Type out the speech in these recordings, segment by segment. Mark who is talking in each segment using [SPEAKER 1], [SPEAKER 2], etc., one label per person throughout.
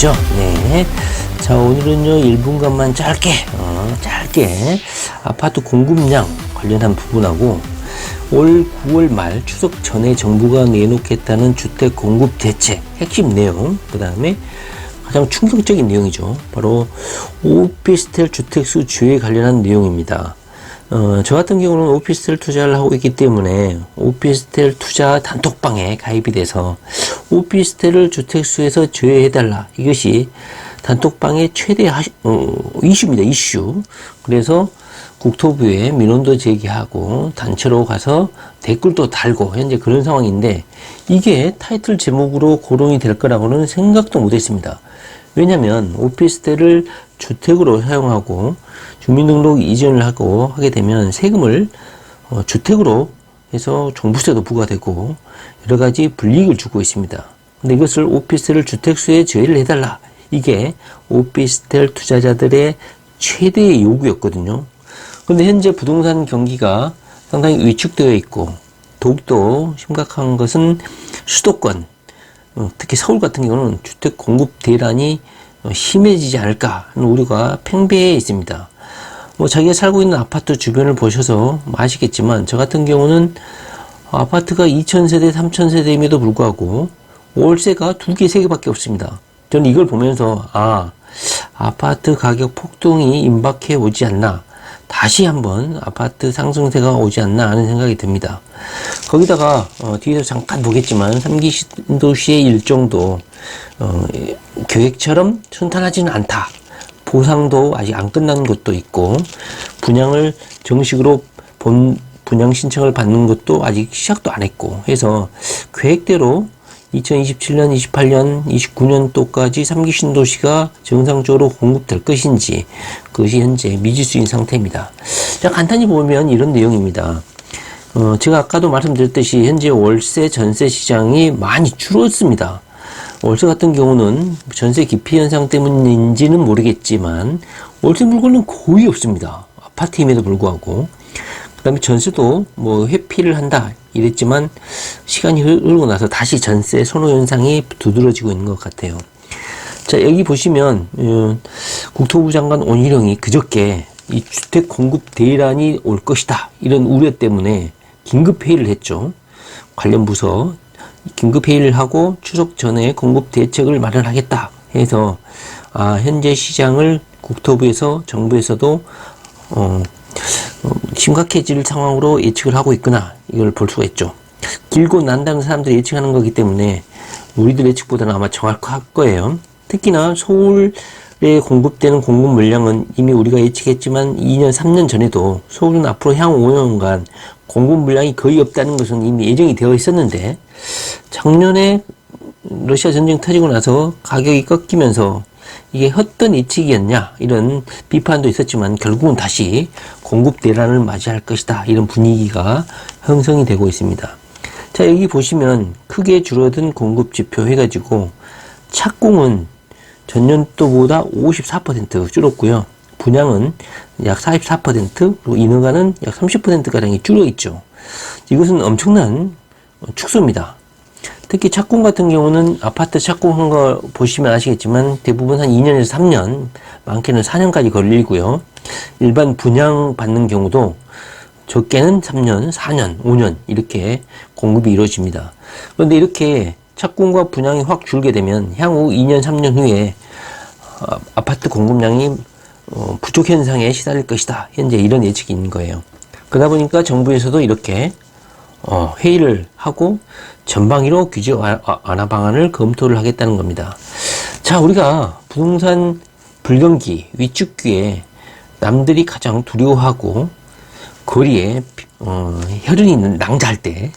[SPEAKER 1] 되겠죠. 네. 자, 오늘은요 1분간만 짧게 아파트 공급량 관련한 부분하고 올 9월 말 추석 전에 정부가 내놓겠다는 주택 공급 대책 핵심 내용, 그 다음에 가장 충격적인 내용이죠. 바로 오피스텔 주택수 주에 관련한 내용입니다. 저 같은 경우는 오피스텔 투자를 하고 있기 때문에 오피스텔 투자 단톡방에 가입이 돼서 오피스텔을 주택수에서 제외해달라. 이것이 단톡방의 최대 이슈입니다. 이슈. 그래서 국토부에 민원도 제기하고 단체로 가서 댓글도 달고 현재 그런 상황인데 이게 타이틀 제목으로 거론이 될 거라고는 생각도 못했습니다. 왜냐하면 오피스텔을 주택으로 사용하고 주민등록 이전을 하게 되면 세금을 주택으로 해서 종부세도 부과되고 여러 가지 불이익을 주고 있습니다. 근데 이것을 오피스텔을 주택수에 제외를 해달라. 이게 오피스텔 투자자들의 최대의 요구였거든요. 그런데 현재 부동산 경기가 상당히 위축되어 있고 더욱더 심각한 것은 수도권, 특히 서울 같은 경우는 주택 공급 대란이 심해지지 않을까 하는 우려가 팽배해 있습니다. 자기가 살고 있는 아파트 주변을 보셔서 아시겠지만 저 같은 경우는 아파트가 2000세대, 3000세대임에도 불구하고 월세가 2개, 3개밖에 없습니다. 저는 이걸 보면서 아파트 가격 폭등이 임박해 오지 않나, 다시 한번 아파트 상승세가 오지 않나 하는 생각이 듭니다. 거기다가 뒤에서 잠깐 보겠지만 3기 신도시의 일정도 계획처럼 순탄하지는 않다. 보상도 아직 안 끝난 것도 있고 분양을 정식으로 분양 신청을 받는 것도 아직 시작도 안 했고 해서 계획대로 2027년, 28년, 29년도까지 3기 신도시가 정상적으로 공급될 것인지 그것이 현재 미지수인 상태입니다. 자, 간단히 보면 이런 내용입니다. 제가 아까도 말씀드렸듯이 현재 월세, 전세 시장이 많이 줄었습니다. 월세 같은 경우는 전세 기피 현상 때문인지는 모르겠지만 월세 물건은 거의 없습니다. 아파트임에도 불구하고. 그 다음에 전세도 회피를 한다 이랬지만 시간이 흐르고 나서 다시 전세 선호 현상이 두드러지고 있는 것 같아요. 자, 여기 보시면 국토부 장관 원희룡이 그저께 이 주택 공급 대란이 올 것이다 이런 우려 때문에 긴급 회의를 했죠. 관련 부서 긴급 회의를 하고 추석 전에 공급 대책을 마련하겠다 해서 현재 시장을 국토부에서 정부에서도 심각해질 상황으로 예측을 하고 있구나, 이걸 볼 수가 있죠. 길고 난다는 사람들이 예측하는 거기 때문에 우리들 예측보다는 아마 정확할 거예요. 특히나 서울에 공급되는 공급 물량은 이미 우리가 예측했지만 2년, 3년 전에도 서울은 앞으로 향후 5년간 공급 물량이 거의 없다는 것은 이미 예정이 되어 있었는데 작년에 러시아 전쟁 터지고 나서 가격이 꺾이면서 이게 헛된 예측이었냐 이런 비판도 있었지만 결국은 다시 공급 대란을 맞이할 것이다 이런 분위기가 형성이 되고 있습니다. 자, 여기 보시면 크게 줄어든 공급 지표 해가지고 착공은 전년도보다 54% 줄었고요. 분양은 약 44%, 그리고 인허가는 약 30%가량이 줄어 있죠. 이것은 엄청난 축소입니다. 특히 착공 같은 경우는 아파트 착공한 거 보시면 아시겠지만 대부분 한 2년에서 3년, 많게는 4년까지 걸리고요. 일반 분양 받는 경우도 적게는 3년, 4년, 5년 이렇게 공급이 이루어집니다. 그런데 이렇게 착공과 분양이 확 줄게 되면 향후 2년, 3년 후에 아파트 공급량이 부족 현상에 시달릴 것이다. 현재 이런 예측이 있는 거예요. 그러다 보니까 정부에서도 이렇게 회의를 하고 전방위로 규제 완화 방안을 검토를 하겠다는 겁니다. 자, 우리가 부동산 불경기, 위축기에 남들이 가장 두려워하고 거리에 혈흔이 낭자할 때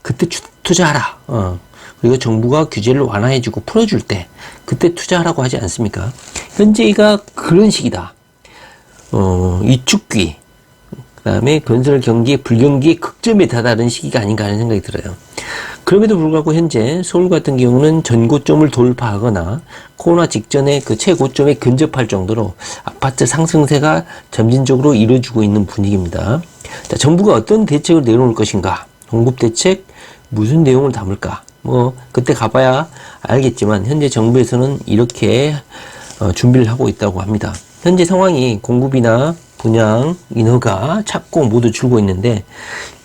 [SPEAKER 1] 그때 투자하라. 그리고 정부가 규제를 완화해주고 풀어줄 때 그때 투자하라고 하지 않습니까? 현재가 그런 시기다. 위축기, 그 다음에 건설 경기, 불경기의 극점에 다다른 시기가 아닌가 하는 생각이 들어요. 그럼에도 불구하고 현재 서울 같은 경우는 전고점을 돌파하거나 코로나 직전에 그 최고점에 근접할 정도로 아파트 상승세가 점진적으로 이루어지고 있는 분위기입니다. 자, 정부가 어떤 대책을 내놓을 것인가? 공급 대책 무슨 내용을 담을까? 뭐 그때 가봐야 알겠지만 현재 정부에서는 이렇게 준비를 하고 있다고 합니다. 현재 상황이 공급이나 분양, 인허가, 착공 모두 줄고 있는데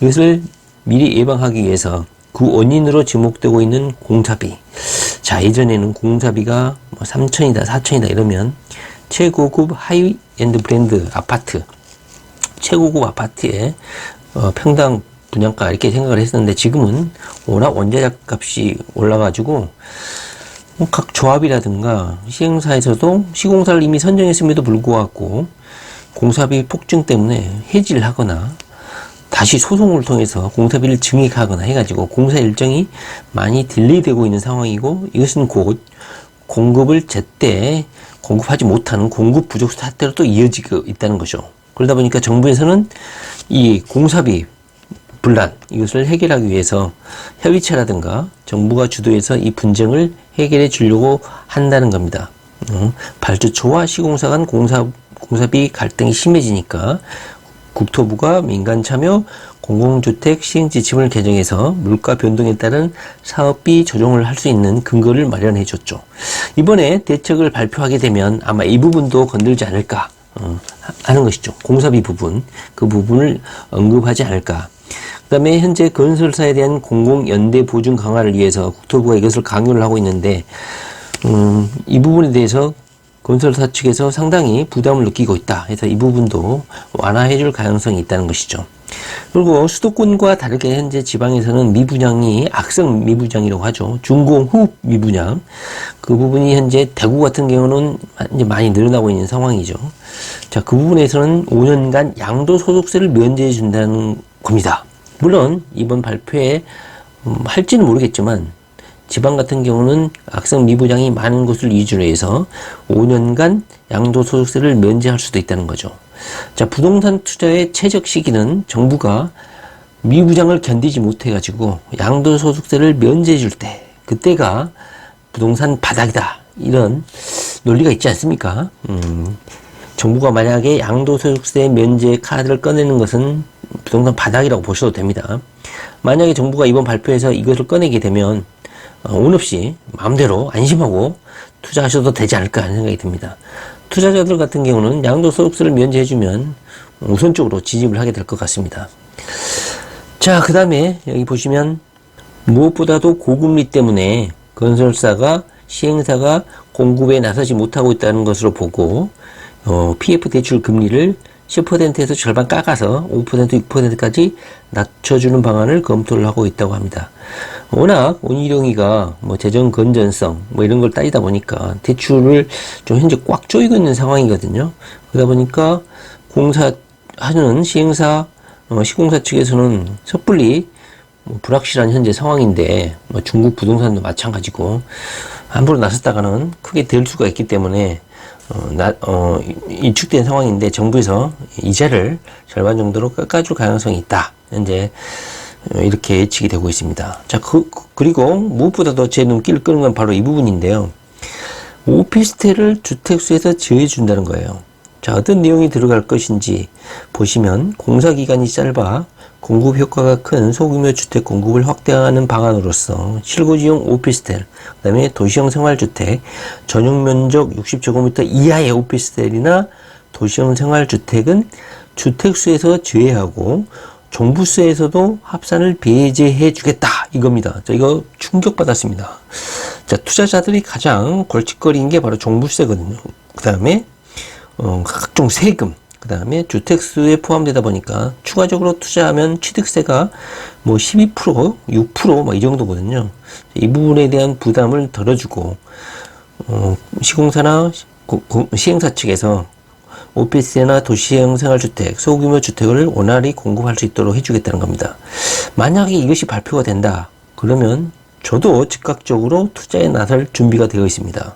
[SPEAKER 1] 이것을 미리 예방하기 위해서 그 원인으로 지목되고 있는 공사비. 자, 예전에는 공사비가 뭐 3천이다, 4천이다 이러면 최고급 하이엔드 브랜드 아파트, 최고급 아파트에 평당 분양가 이렇게 생각을 했었는데 지금은 워낙 원자재 값이 올라가지고 각 조합이라든가 시행사에서도 시공사를 이미 선정했음에도 불구하고 공사비 폭증 때문에 해지를 하거나 다시 소송을 통해서 공사비를 증액하거나 해가지고 공사 일정이 많이 딜레이되고 있는 상황이고 이것은 곧 공급을 제때 공급하지 못하는 공급 부족 사태로 또 이어지고 있다는 거죠. 그러다 보니까 정부에서는 이 공사비 분란 이것을 해결하기 위해서 협의체라든가 정부가 주도해서 이 분쟁을 해결해 주려고 한다는 겁니다. 발주처와 시공사 간 공사비 갈등이 심해지니까 국토부가 민간 참여 공공주택 시행 지침을 개정해서 물가 변동에 따른 사업비 조정을 할 수 있는 근거를 마련해 줬죠. 이번에 대책을 발표하게 되면 아마 이 부분도 건들지 않을까 하는 것이죠. 공사비 부분, 그 부분을 언급하지 않을까. 그 다음에 현재 건설사에 대한 공공연대 보증 강화를 위해서 국토부가 이것을 강요를 하고 있는데 이 부분에 대해서 건설사 측에서 상당히 부담을 느끼고 있다 해서 이 부분도 완화해 줄 가능성이 있다는 것이죠. 그리고 수도권과 다르게 현재 지방에서는 미분양이 악성 미분양이라고 하죠. 준공 후 미분양. 그 부분이 현재 대구 같은 경우는 이제 많이 늘어나고 있는 상황이죠. 자, 그 부분에서는 5년간 양도소득세를 면제해 준다는 겁니다. 물론 이번 발표에 할지는 모르겠지만 지방 같은 경우는 악성 미분양이 많은 곳을 위주로 해서 5년간 양도소득세를 면제할 수도 있다는 거죠. 자, 부동산 투자의 최적 시기는 정부가 미분양을 견디지 못해가지고 양도소득세를 면제해 줄 때, 그때가 부동산 바닥이다. 이런 논리가 있지 않습니까? 정부가 만약에 양도소득세 면제 카드를 꺼내는 것은 부동산 바닥이라고 보셔도 됩니다. 만약에 정부가 이번 발표에서 이것을 꺼내게 되면 운 없이 마음대로 안심하고 투자하셔도 되지 않을까 하는 생각이 듭니다. 투자자들 같은 경우는 양도소득세를 면제해주면 우선적으로 지집을 하게 될 것 같습니다. 자, 그 다음에 여기 보시면 무엇보다도 고금리 때문에 건설사가 시행사가 공급에 나서지 못하고 있다는 것으로 보고 PF 대출 금리를 10%에서 절반 깎아서 5%, 6%까지 낮춰주는 방안을 검토를 하고 있다고 합니다. 워낙 원희룡이가 뭐 재정 건전성 뭐 이런 걸 따지다 보니까 대출을 좀 현재 꽉 조이고 있는 상황이거든요. 그러다 보니까 공사하는 시행사, 시공사 측에서는 섣불리 뭐 불확실한 현재 상황인데 뭐 중국 부동산도 마찬가지고 함부로 나섰다가는 크게 될 수가 있기 때문에 위축된 상황인데 정부에서 이자를 절반 정도로 깎아줄 가능성이 있다. 현재 이렇게 예측이 되고 있습니다. 자, 그리고 무엇보다도 제 눈길을 끄는 건 바로 이 부분인데요. 오피스텔을 주택수에서 제외해준다는 거예요. 자, 어떤 내용이 들어갈 것인지 보시면 공사기간이 짧아 공급 효과가 큰 소규모 주택 공급을 확대하는 방안으로서 실거주용 오피스텔, 그 다음에 도시형 생활주택, 전용 면적 60제곱미터 이하의 오피스텔이나 도시형 생활주택은 주택수에서 제외하고 종부세에서도 합산을 배제해 주겠다 이겁니다. 자, 이거 충격받았습니다. 자, 투자자들이 가장 골칫거리인 게 바로 종부세거든요. 그 다음에 각종 세금, 그 다음에 주택수에 포함되다 보니까 추가적으로 투자하면 취득세가 뭐 12%, 6%, 뭐 이 정도거든요. 이 부분에 대한 부담을 덜어주고, 시공사나 시행사 측에서 오피스나 도시형 생활주택, 소규모 주택을 원활히 공급할 수 있도록 해주겠다는 겁니다. 만약에 이것이 발표가 된다, 그러면 저도 즉각적으로 투자에 나설 준비가 되어 있습니다.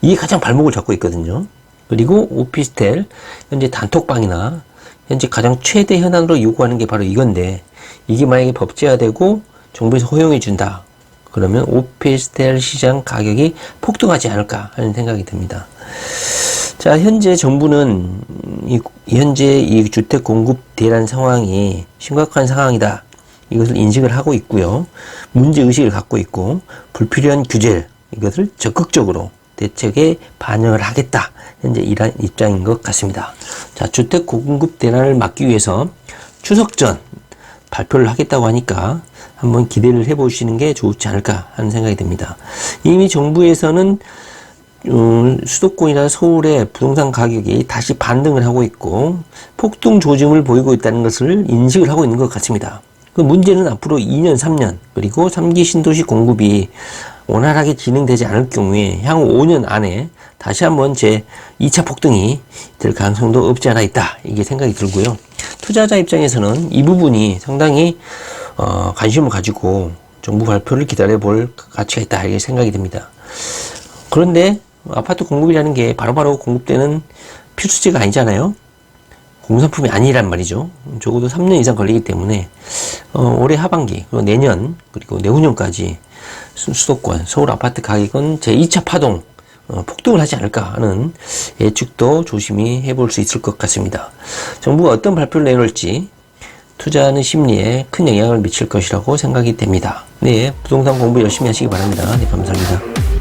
[SPEAKER 1] 이게 가장 발목을 잡고 있거든요. 그리고 오피스텔, 현재 단톡방이나 현재 가장 최대 현안으로 요구하는 게 바로 이건데, 이게 만약에 법제화되고 정부에서 허용해 준다, 그러면 오피스텔 시장 가격이 폭등하지 않을까 하는 생각이 듭니다. 자, 현재 정부는 현재 이 주택 공급 대란 상황이 심각한 상황이다. 이것을 인식을 하고 있고요. 문제의식을 갖고 있고 불필요한 규제 이것을 적극적으로 대책에 반영을 하겠다. 현재 이런 입장인 것 같습니다. 자, 주택 공급 대란을 막기 위해서 추석 전 발표를 하겠다고 하니까 한번 기대를 해보시는 게 좋지 않을까 하는 생각이 듭니다. 이미 정부에서는 수도권이나 서울의 부동산 가격이 다시 반등을 하고 있고 폭등 조짐을 보이고 있다는 것을 인식을 하고 있는 것 같습니다. 그 문제는 앞으로 2년, 3년 그리고 3기 신도시 공급이 원활하게 진행되지 않을 경우에 향후 5년 안에 다시 한번 제 2차 폭등이 될 가능성도 없지 않아 있다. 이게 생각이 들고요. 투자자 입장에서는 이 부분이 상당히 관심을 가지고 정부 발표를 기다려볼 가치가 있다. 이게 생각이 듭니다. 그런데 아파트 공급이라는 게 바로바로 공급되는 필수제가 아니잖아요. 공산품이 아니란 말이죠. 적어도 3년 이상 걸리기 때문에 올해 하반기, 그리고 내년, 그리고 내후년까지 수도권, 서울 아파트 가격은 제2차 파동, 폭등을 하지 않을까 하는 예측도 조심히 해볼 수 있을 것 같습니다. 정부가 어떤 발표를 내놓을지 투자하는 심리에 큰 영향을 미칠 것이라고 생각이 됩니다. 네, 부동산 공부 열심히 하시기 바랍니다. 네, 감사합니다.